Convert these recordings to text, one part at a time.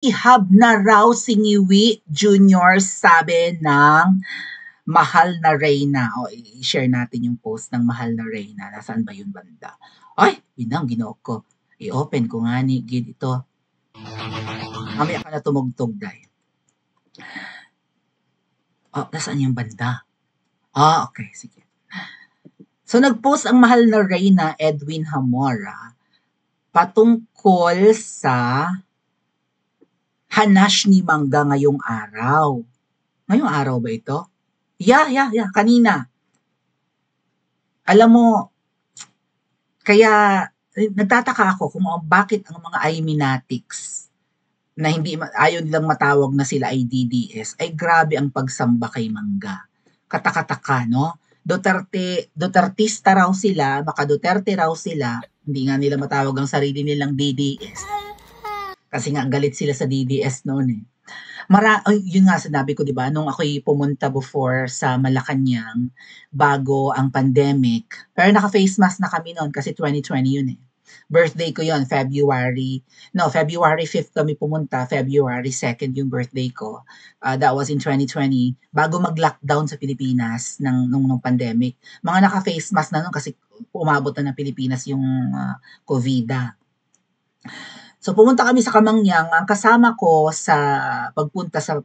Ihab na raw si Ngiwi Junior, sabi ng Mahal na Reyna. O, i-share natin yung post ng Mahal na Reyna. Nasaan ba yun banda? Ay, yun ang ginoo ko. I-open ko nga ni Gid ito. Mamaya ka na tumugtog dahil. Oh, nasaan yung banda? Okay, sige. So, nag-post ang Mahal na Reyna, Edwin Hamora, patungkol sa hanash ni Mangga ngayong araw. Ngayong araw ba ito? Yeah, kanina. Alam mo, kaya nagtataka ako kung bakit ang mga Iminatics na hindi ayaw nilang matawag na sila ay DDS, ay grabe ang pagsamba kay Mangga. Katakataka, no? Dutertista raw sila, baka Duterte raw sila, hindi nga nila matawag ang sarili nilang DDS. Kasi nga galit sila sa DDS noon eh. Yun nga sinabi ko, di ba, nung ako'y pumunta before sa Malacanang bago ang pandemic, pero naka-face mask na kami noon kasi 2020 yun eh. Birthday ko yon February 5th kami pumunta, February 2nd yung birthday ko. That was in 2020, bago mag-lockdown sa Pilipinas nung pandemic. Mga naka-face mask na nun kasi umabot na ng Pilipinas yung COVID. So pumunta kami sa Kamangyang, ang kasama ko sa pagpunta sa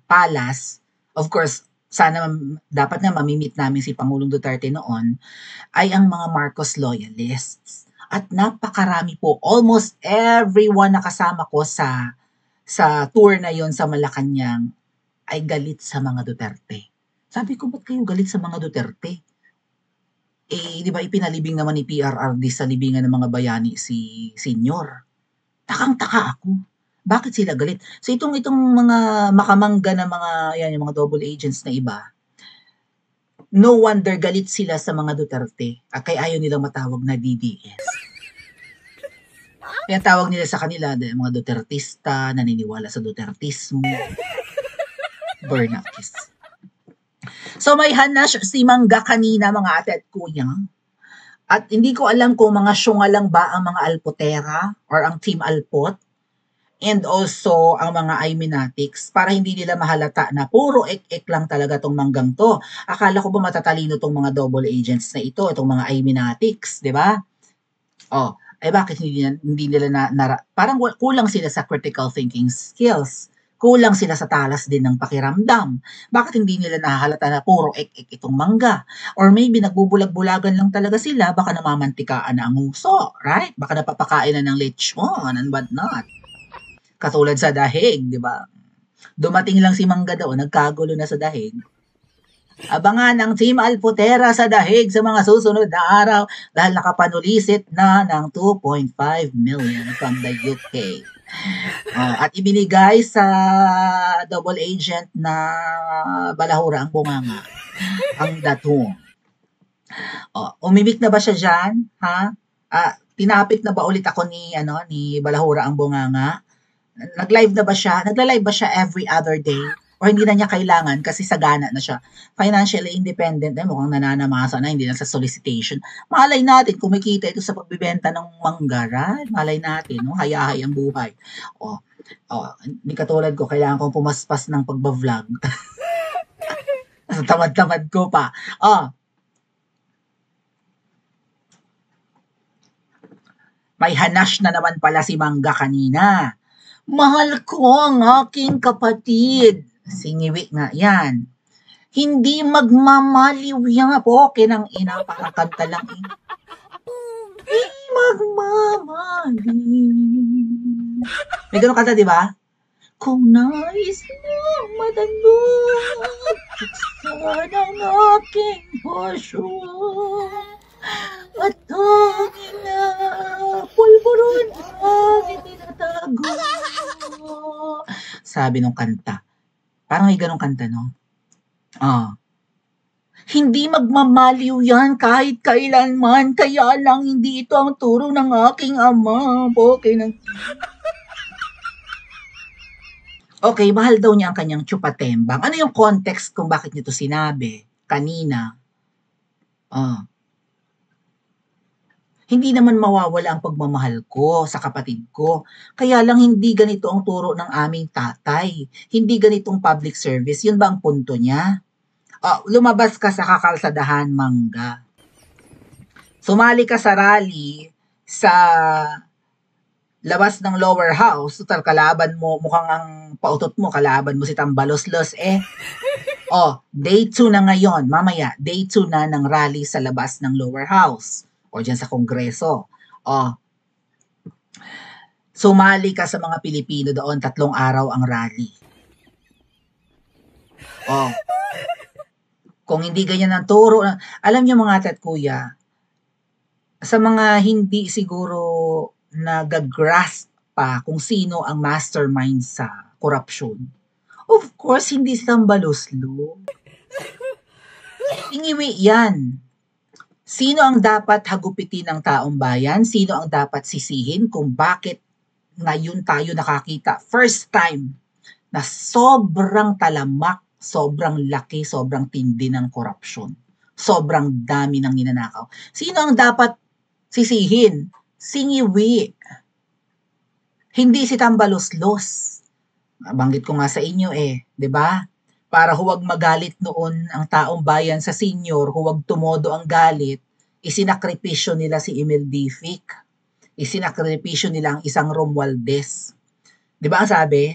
Palace, of course, sana dapat nga mamimit namin si Pangulong Duterte noon, ay ang mga Marcos loyalists. At napakarami po, almost everyone na kasama ko sa tour na yon sa Malacanang ay galit sa mga Duterte. Sabi ko, ba't kayo galit sa mga Duterte? Di ba ipinalibing naman ni PRRD sa libingan ng mga bayani si Senyor. Takang-taka ako. Bakit sila galit? So itong mga makamangga na yung mga double agents na iba, no wonder galit sila sa mga Duterte. Kaya ayaw nilang matawag na DDS. Kaya tawag nila sa kanila, mga Dutertista, naniniwala sa Dutertismo. Bernakis. So may hanash si Mangga kanina, mga ate at kuya. At hindi ko alam kung mga syunga lang ba ang mga Alpotera or ang Team Alpot and also ang mga Iminatics para hindi nila mahalata na puro ek-ek lang talaga tong Manggang to. Akala ko ba matatalino tong mga double agents na ito, itong mga Iminatics, di ba? Bakit hindi nila parang kulang sila sa critical thinking skills. Kulang sila sa talas din ng pakiramdam. Bakit hindi nila nahahalata na puro ek-ek itong Mangga? Or maybe nagbubulag-bulagan lang talaga sila, baka namamantikaan na ang uso, right? Baka napapakain na ng lechon and what not. Katulad sa dahig, di ba? Dumating lang si Mangga daw, nagkagulo na sa dahig. Abangan ang Team Alpotera sa dahig sa mga susunod na araw dahil nakapanulisit na ng 2.5 million from the UK. At ibinigay sa double agent na balahura ang bunganga, ang datong. Umimik na ba siya dyan? Ha? Tinapik na ba ulit ako ni balahura ang bunganga? Nag-live na ba siya? Nagla-live ba siya every other day? O hindi na niya kailangan kasi sagana na siya. Financially independent, mukhang nananamasa na, hindi na sa solicitation. Malay natin, kumikita ito sa pagbibenta ng mangga, right? Malay natin, hayahay ang buhay. Hindi katulad ko, kailangan kong pumaspas ng pagba-vlog. Tamad-tamad ko pa. May hanash na naman pala si Mangga kanina. Mahal ko ang aking kapatid. Singiwi nga yan. Hindi magmamaliw yan. Okay ng ina, para kanta lang eh. Hindi magmamaliw. May ganun kanta, di ba? Kung nais mong matanong, buksan ang aking puso. At tangin na pulburon ang itinatago. Sabi nung kanta. Parang may ganong kanta, no? Hindi magmamaliw yan kahit kailanman, kaya lang hindi ito ang turo ng aking ama. Okay, mahal daw niya ang kanyang chupatembang. Ano yung context kung bakit niya ito sinabi kanina? Hindi naman mawawala ang pagmamahal ko sa kapatid ko. Kaya lang hindi ganito ang turo ng aming tatay. Hindi ganitong public service. Yun ba ang punto niya? Lumabas ka sa kakalsadahan, Mangga. Sumali ka sa rally sa labas ng lower house. Total, kalaban mo, mukhang ang pautot mo, kalaban mo si Tambaloslos eh. Day 2 na ngayon, mamaya, day 2 na ng rally sa labas ng lower house o dyan sa kongreso. Sumali ka sa mga Pilipino doon, 3 araw ang rally. Kung hindi ganyan ang turo, alam niyo mga ate at kuya, sa mga hindi siguro nag-grasp pa kung sino ang mastermind sa korupsyon, of course, hindi si Tambaloslo. Ingiwi yan. Sino ang dapat hagupitin ng taong bayan? Sino ang dapat sisihin kung bakit ngayon tayo nakakita, first time, na sobrang talamak, sobrang laki, sobrang tindi ng korupsyon. Sobrang dami ng ninanakaw. Sino ang dapat sisihin? Singiwi. Hindi si Tambaloslos. Banggit ko nga sa inyo 'di ba? Para huwag magalit noon ang taong bayan sa senior, huwag tumodo ang galit, isinakripisyo nila si Emil Dific. Isinakripisyo nila ang isang Romualdez. 'Di ba ang sabi?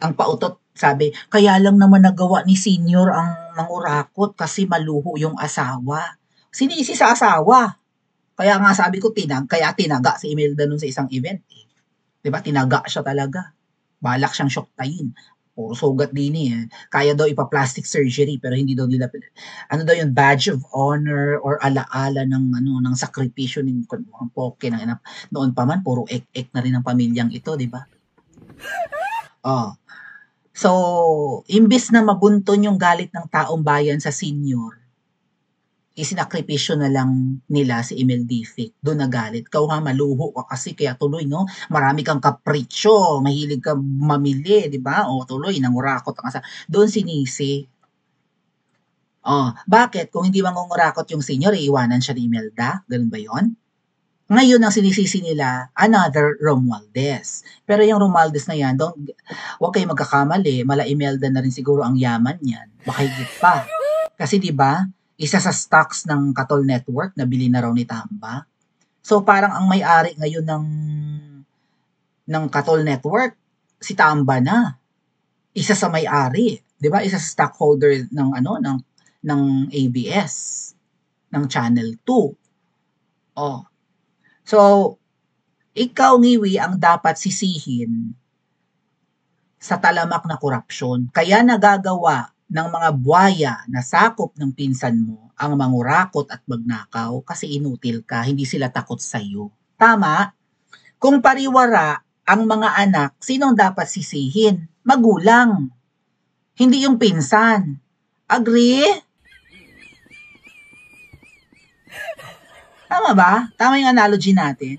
Ang pautot sabi, kaya lang naman nagawa ni senior ang mangurakot kasi maluho yung asawa. Sinisi sa asawa. Kaya nga sabi ko, kaya tinaga si Imelda nun sa isang event. 'Di ba? Tinaga siya talaga. Balak siyang syoktayin. Puro sugat din Kaya daw ipa-plastic surgery pero hindi daw nila ano daw yung badge of honor or alaala ng sakripisyo ng poke ng ina. Noon pa man puro ek-ek na rin ang pamilyang ito, 'di ba? So, imbis na mabunton yung galit ng taong bayan sa senior, isinakripisyo na lang nila si Emil Dific. Doon nagalit. Ikaw ha, maluho ka kasi kaya tuloy, no? Marami kang kapritsyo, mahilig ka mamili, di ba? Tuloy, nangurakot ang asa. Doon sinisi. Bakit? Kung hindi mangungurakot yung senior, iiwanan siya ni Imelda? Ganun ba yon? Ngayon, ang sinisisi nila, another Romualdez. Pero yung Romualdez na yan, huwag kayo magkakamali, mala Imelda na rin siguro ang yaman yan. Baka higit pa. Kasi di ba isa sa stocks ng Katol Network na bili na raw ni Tamba. So parang ang may-ari ngayon ng Katol Network, si Tamba na. Isa sa may-ari, 'di ba? Isa sa stockholder ng ABS, ng Channel 2. So ikaw Ngiwi ang dapat sisihin sa talamak na korupsyon. Kaya nagagawa ng mga buwaya na sakop ng pinsan mo ang mangurakot at magnakaw kasi inutil ka, hindi sila takot sa iyo. Tama? Kung pariwara ang mga anak, sino ang dapat sisihin? Magulang. Hindi yung pinsan. Agree? Tama ba? Tama yung analogy natin.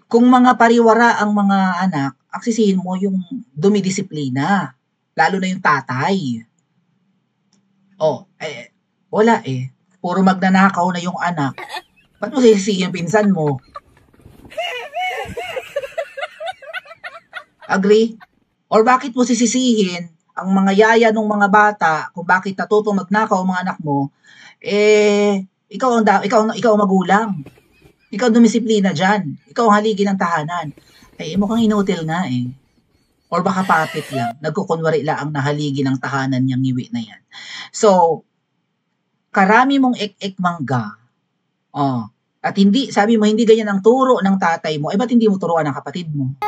Kung mga pariwara ang mga anak, aksisihin mo yung dumidisiplina. Lalo na yung tatay. Wala Puro magnanakaw na yung anak. Ba't mo sisisihin yung pinsan mo? Agree? Or bakit mo sisisihin ang mga yaya ng mga bata kung bakit natutong magnakaw ang mga anak mo? Ikaw ang magulang. Ikaw dumisiplina dyan. Ikaw ang haligi ng tahanan. Mukhang inutil nga Or baka papit lang. Nagkukunwari lang ang nahaligi ng tahanan niyang Ngiwi na yan. So, karami mong ek-ek Mangga. At hindi, sabi mo, hindi ganyan ang turo ng tatay mo. Ba't hindi mo turuan ng kapatid mo?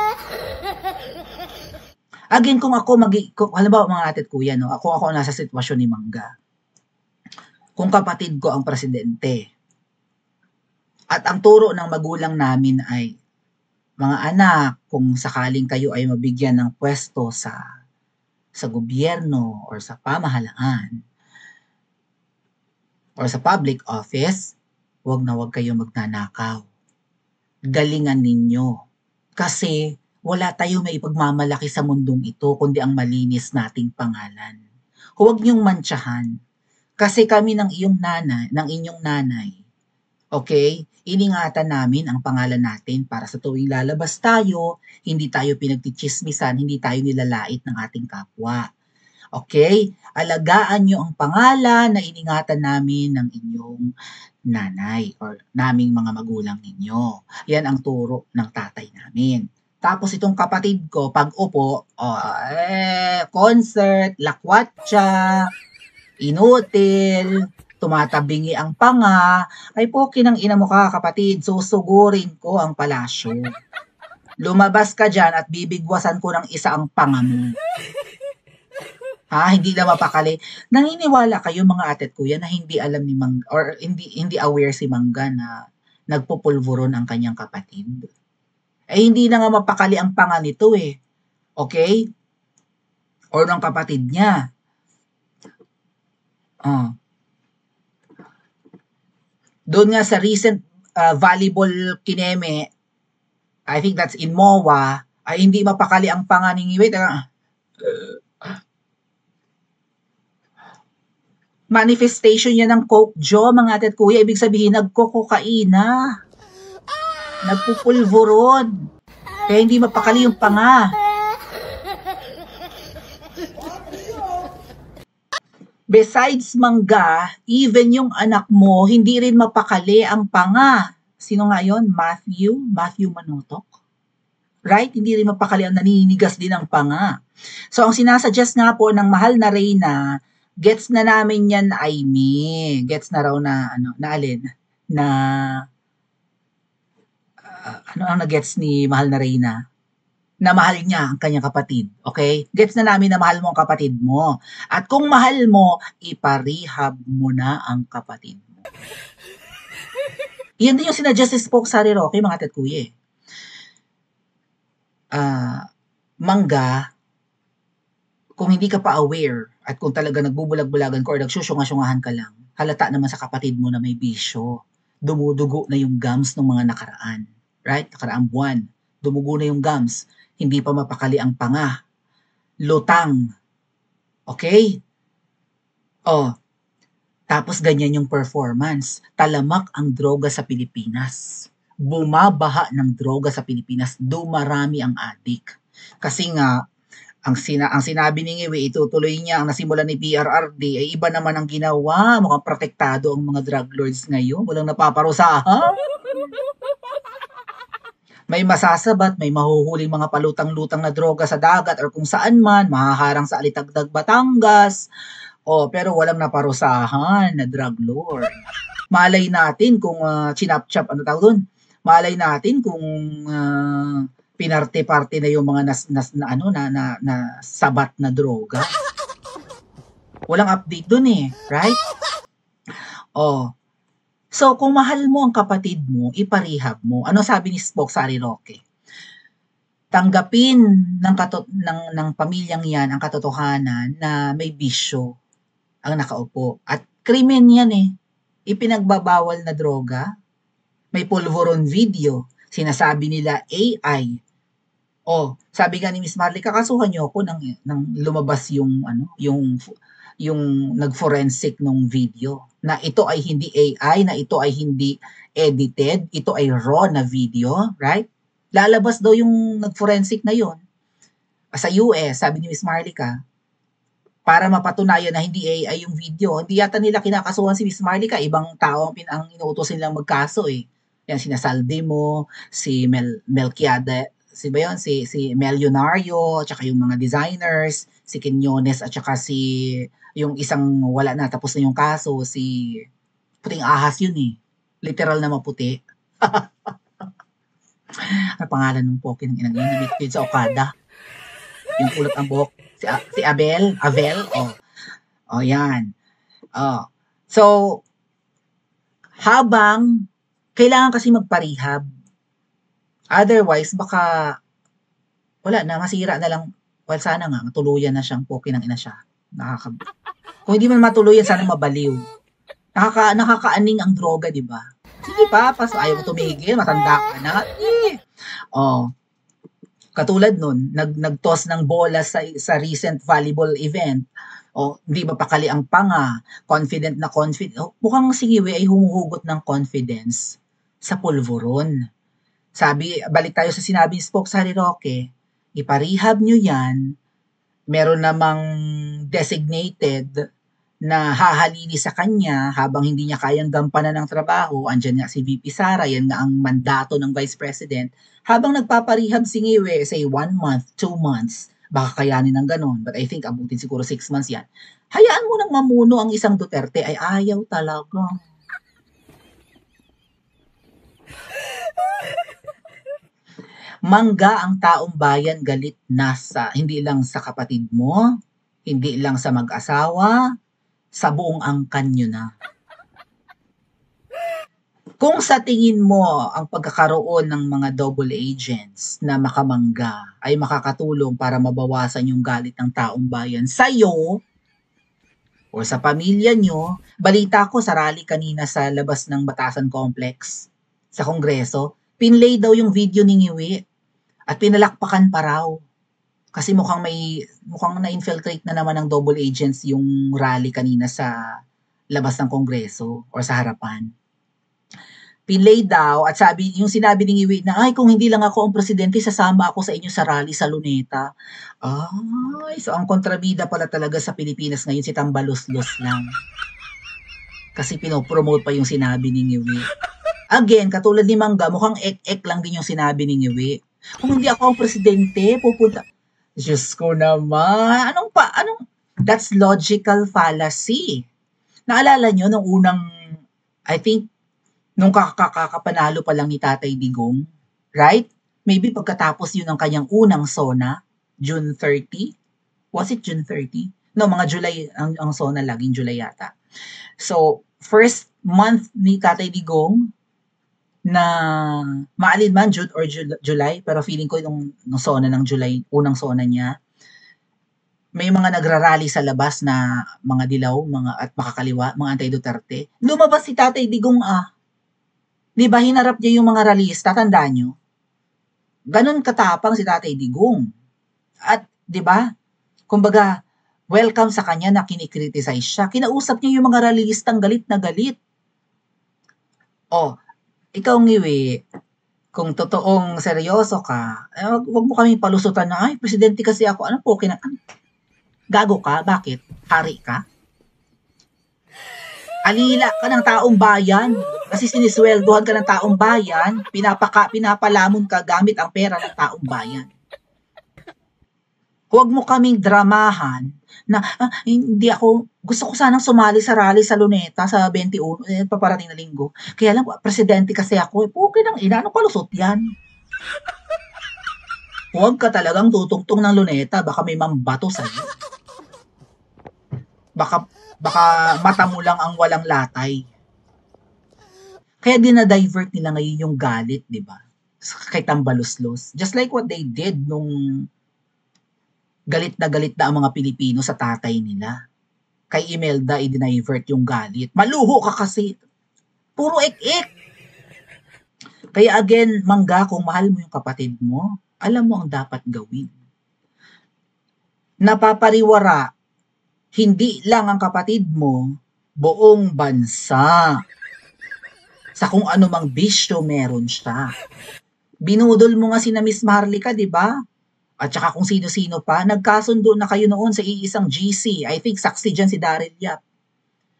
Again, kung halimbawa mga ate at kuya, no? Ako nasa sitwasyon ni Mangga. Kung kapatid ko ang presidente, at ang turo ng magulang namin ay, mga anak, kung sakaling kayo ay mabigyan ng pwesto sa gobyerno or sa pamahalaan or sa public office, huwag na huwag kayo magnanakaw. Galingan ninyo. Kasi wala tayong may ipagmamalaki sa mundong ito kundi ang malinis nating pangalan. Huwag niyong mantsahan. Kasi kami ng inyong nanay, Okay? Iningatan namin ang pangalan natin para sa tuwing lalabas tayo, hindi tayo pinagtitsismisan, hindi tayo nilalait ng ating kapwa. Okay? Alagaan niyo ang pangalan na iningatan namin ng inyong nanay or naming mga magulang ninyo. Yan ang turo ng tatay namin. Tapos itong kapatid ko, pag upo, concert, lakwatsa, inutil, tumatabingi ang panga, ay poki ng ina mo ka kapatid, susugurin ko ang palasyo. Lumabas ka dyan at bibigwasan ko ng isa ang panga mo. Ha, hindi na mapakali. Naniniwala kayo mga ate at kuya na hindi alam ni Mangga or hindi aware si Mangga na nagpupulburon ang kanyang kapatid. Eh hindi na nga mapakali ang panga nito eh. Okay? Or ng kapatid niya. Doon nga sa recent volleyball kineme, I think that's in MOA, ay hindi mapakali ang panga ni Wait, manifestation yan ng Coke Joe, mga ate at kuya. Ibig sabihin, nagkokokaina. Nagpupulburon. Kaya hindi mapakali yung panga. Besides Mangga, even yung anak mo, hindi rin mapakali ang panga. Sino nga yun? Matthew Manutok? Right? Hindi rin mapakali ang naninigas din ang panga. So, ang sinasuggest nga po ng mahal na Reyna, gets na namin yan, Aimee. Gets na raw na, na alin? Na, ano ang na-gets ni mahal na Reyna? Na mahal niya ang kanyang kapatid. Okay? Gets na namin na mahal mo ang kapatid mo. At kung mahal mo, iparehab mo na ang kapatid mo. Yan din yung sinadjust si Spoke Sari Roque, mga ate at kuya. Mangga, kung hindi ka pa aware at kung talaga nagbubulag-bulagan ka or nagsusyunga-syungahan ka lang, halata naman sa kapatid mo na may bisyo. Dumudugo na yung gums ng mga nakaraan. Right? Nakaraang buwan. Dumugo na yung gums. Hindi pa mapakali ang panga. Lutang. Okay? Tapos ganyan yung performance. Talamak ang droga sa Pilipinas. Bumabaha ng droga sa Pilipinas. Dumarami ang adik. Kasi nga, ang sinabi ni Ngiwi, itutuloy niya ang nasimulan ni PRRD, ay iba naman ang ginawa. Mukhang protektado ang mga drug lords ngayon. Walang napaparusahan. May masasabat, may mahuhuling mga palutang-lutang na droga sa dagat or kung saan man, mahaharang sa Alitagdag, Batangas. Pero walang naparusahan na drug lord. Malay natin kung chinap-chap, ano tawag doon? Malay natin kung pinarte-parte na yung mga na sabat na droga. Walang update doon eh, right? So, kung mahal mo ang kapatid mo, iparehab mo. Ano sabi ni Spoke Sari Roque? Tanggapin ng pamilyang yan ang katotohanan na may bisyo ang nakaupo. At krimen yan eh. Ipinagbabawal na droga. May pulveron video. Sinasabi nila AI. Sabi nga ni Miss Marley, kakasuhan niyo ako ng lumabas yung nag-forensic nung video na ito ay hindi AI, na ito ay hindi edited, ito ay raw na video, right? Lalabas daw yung nag-forensic na yon sa US, sabi ni Miss Marlica, para mapatunayan na hindi AI yung video. Hindi yata nila kinakasuhan si Miss Marlica, ibang tao ang inuutos nilang magkaso eh. Yan, sinasaldi mo, si Melquiade, si Melionario, tsaka yung mga designers, si Quinones, at tsaka yung isang wala na, tapos na yung kaso, si puting ahas yun eh. Literal na maputi. Ano pangalan ng poke ng inang yun? Yun sa Okada. Yung kulot ang buhok. Si Avel? Yan. So, habang kailangan kasi magparehab. Otherwise, baka wala na, masira na lang. Well, sana nga, matuluyan na siyang poke ng ina siya. Kung hindi man matuluyan, sana mabaliw. Nakakaaning ang droga, di ba? Sige pa, ayaw mo tumigil, matanda ka na. Katulad nun, nag-toss ng bola sa recent volleyball event, o hindi mapakali ang panga, confident na confident. Mukhang si Ngiwi ay humuhugot ng confidence sa pulburon. Sabi, balik tayo sa sinabi ni Spoke sa Roque, iparehab nyo yan, meron namang designated na hahalili sa kanya habang hindi niya kayang gampanan ng trabaho. Andyan nga si VP Sara, yan nga ang mandato ng Vice President. Habang nagpaparehab si Ngiwe, say 1 month, 2 months, baka kayanin ng ganon. But I think abutin siguro 6 months yan. Hayaan mo nang mamuno ang isang Duterte ay ayaw talaga. Mangga ang taong bayan galit na hindi lang sa kapatid mo, hindi lang sa mag-asawa, sa buong angkan nyo na. Kung sa tingin mo ang pagkakaroon ng mga double agents na makamangga ay makakatulong para mabawasan yung galit ng taong bayan sa'yo o sa pamilya nyo, balita ko sa rally kanina sa labas ng Batasan Complex sa Kongreso, pinlay daw yung video ni Ngiwi at pinalakpakan pa raw. Kasi mukhang na-infiltrate na naman ng double agents yung rally kanina sa labas ng Kongreso or sa harapan. Pinlay daw at yung sinabi ni Ngiwi na, ay kung hindi lang ako ang presidente, sasama ako sa inyo sa rally sa Luneta. Ay, so ang kontrabida pala talaga sa Pilipinas ngayon si Tambaluslos lang. Kasi pinopromote pa yung sinabi ni Ngiwi. Again, katulad ni Mangga, mukhang ek-ek lang din yung sinabi ni Ngiwi. Kung hindi ako ang presidente, pupunta. Diyos ko naman. That's logical fallacy. Naalala nyo nung I think, nung kakakapanalo pa lang ni Tatay Digong, right? Maybe pagkatapos yun ng kanyang unang SONA, June 30? Was it June 30? No, mga July, ang SONA laging July yata. So, first month ni Tatay Digong, na maalin man June or July, pero feeling ko nung SONA ng July, unang SONA niya, may mga nagrarally sa labas na mga dilaw, at makakaliwa, mga anti-Duterte. Lumabas si Tatay Digong Di ba hinarap niya yung mga rallyista, tandaan nyo? Ganun katapang si Tatay Digong. At di ba, kumbaga, welcome sa kanya na kinikriticize siya. Kinausap niya yung mga rallyistang galit na galit. Ikaw Ngiwi, kung totoong seryoso ka, wag mo kaming palusutan na, ay, presidente kasi ako, gago ka? Bakit? Hari ka? Alila ka ng taong bayan, kasi sinisweldohan ka ng taong bayan, pinapalamon ka gamit ang pera ng taong bayan. Huwag mo kaming dramahan na hindi ako, gusto ko sanang sumali sa rally sa Luneta sa 21, paparating na linggo. Kaya lang, presidente kasi ako. Okay lang, anong kalusot yan? Huwag ka talagang tutungtong ng Luneta, baka may mambato sa'yo. Baka mata mo lang ang walang latay. Kaya dinadivert nila ngayon yung galit, di ba? Kay Tambaluslos. Just like what they did nung galit na ang mga Pilipino sa tatay nila. Kay Imelda, i-divert yung galit. Maluho ka kasi. Puro ek-ek. Kaya again, Mangga, kung mahal mo yung kapatid mo, alam mo ang dapat gawin. Napapariwara, hindi lang ang kapatid mo, buong bansa. Sa kung ano mang bisyo meron siya. Binudol mo nga si na Miss Maharlika, di ba? At saka kung sino-sino pa, nagkasundo na kayo noon sa iisang GC. I think saksi dyan si Daryl Yap.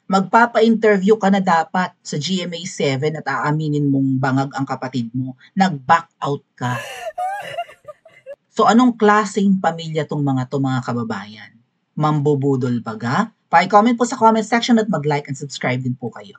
Magpapa-interview ka na dapat sa GMA7 at aaminin mong bangag ang kapatid mo. Nag-back out ka. So anong klaseng pamilya tong mga kababayan? Mambubudol baga? Pa-comment po sa comment section at mag-like and subscribe din po kayo.